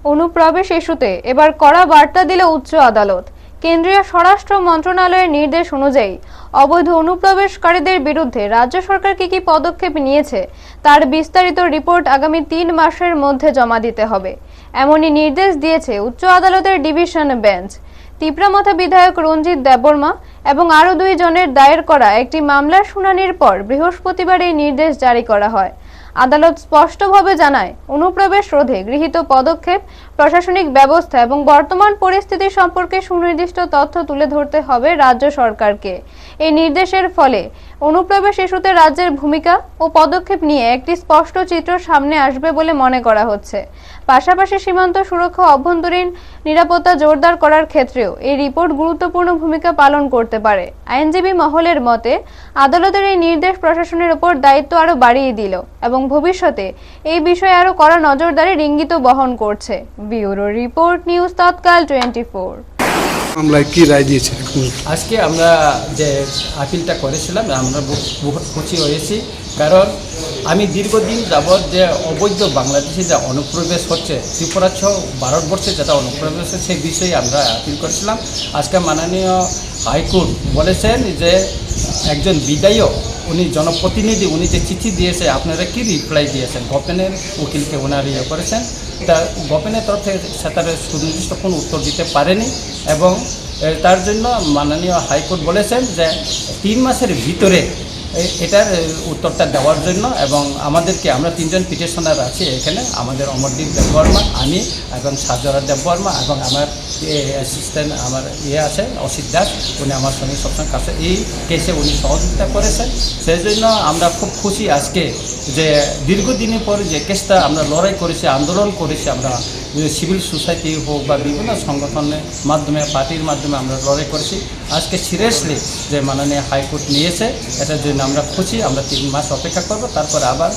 অনুপ্রবেশ ইস্যুতে এবার কড়া বার্তা দিল উচ্চ আদালত। কেন্দ্রীয় স্বরাষ্ট্র মন্ত্রণালয়ের নির্দেশ অনুযায়ী অবৈধ অনুপ্রবেশকারীদের বিরুদ্ধে রাজ্য সরকার কি পদক্ষেপ নিয়েছে তার বিস্তারিত রিপোর্ট আগামী 3 মাসের মধ্যে জমা দিতে হবে, এমনই নির্দেশ দিয়েছে উচ্চ আদালতের ডিভিশন বেঞ্চ। তিপ্রামথা বিধায়ক রঞ্জিত দেববর্মা এবং আরও 2 জনের দায়ের করা একটি মামলার শুনানির পর বৃহস্পতিবার এই নির্দেশ জারি করা হয়। আদালত স্পষ্টভাবে জানায়, অনুপ্রবেশ রোধে গৃহীত পদক্ষেপ, প্রশাসনিক ব্যবস্থা এবং বর্তমান পরিস্থিতি সম্পর্কে সুনির্দিষ্ট তথ্য তুলে ধরতে হবে রাজ্য সরকারকে। এই নির্দেশের ফলে অনুপ্রবেশ ইস্যুতে রাজ্যের ভূমিকা ও পদক্ষেপ নিয়ে একটি স্পষ্ট চিত্র সামনে আসবে বলে মনে করা হচ্ছে। পাশাপাশি সীমান্ত সুরক্ষা, অভ্যন্তরীণ নিরাপত্তা জোরদার করার ক্ষেত্রেও এই রিপোর্ট গুরুত্বপূর্ণ ভূমিকা পালন করতে পারে। আইনজীবী মহলের মতে, আদালতের এই নির্দেশ প্রশাসনের উপর দায়িত্ব আরও বাড়িয়ে দিল এবং ভবিষ্যতে এই বিষয়ে আরও কড়া নজরদারির ইঙ্গিত বহন করছে। ব্যুরো রিপোর্ট, নিউজ তৎকাল 24। মামলায় কি রায় দিয়েছে? আজকে আমরা যে আপিলটা করেছিলাম আমরা বহুত খুশি হয়েছি, কারণ আমি দীর্ঘদিন যাবৎ যে অবৈধ বাংলাদেশে যে অনুপ্রবেশ হচ্ছে, ত্রিপুরা সহ ভারতবর্ষে যেটা অনুপ্রবেশ হচ্ছে সেই বিষয়ে আমরা আপিল করেছিলাম। আজকে মাননীয় হাইকোর্ট বলেছেন যে একজন বিধায়ক, উনি জনপ্রতিনিধি, উনি যে চিঠি দিয়েছে আপনারা কি রিপ্লাই দিয়েছেন, গভর্নমেন্টের উকিলকে ওনার করেছেন, তা গভর্নমেন্টের তরফ থেকে তার সুনির্দিষ্ট কোনো উত্তর দিতে পারেনি এবং তার জন্য মাননীয় হাইকোর্ট বলেছেন যে 3 মাসের ভিতরে এটার উত্তরটা দেওয়ার জন্য। এবং আমাদেরকে, আমরা 3 জন পিটিশনার আছি এখানে, আমাদের অমরদীপ দেববর্মা, আমি এবং সাজরা দেববর্মা এবং আমার অ্যাসিস্ট্যান্ট আমার আছে অসিত দাস, উনি আমার সঙ্গে সবসময় কাছে এই কেসে উনি সহযোগিতা করেছেন। সেই জন্য আমরা খুব খুশি আজকে যে দীর্ঘদিনের পর যে কেসটা আমরা লড়াই করেছি, আন্দোলন করেছি, আমরা সিভিল সোসাইটি হোক বা বিভিন্ন সংগঠনের মাধ্যমে, পার্টির মাধ্যমে আমরা লড়াই করেছি। আজকে সিরিয়াসলি যে মাননীয় হাইকোর্ট নিয়েছে, এটার জন্য আমরা খুশি। আমরা 3 মাস অপেক্ষা করব, তারপরে আবার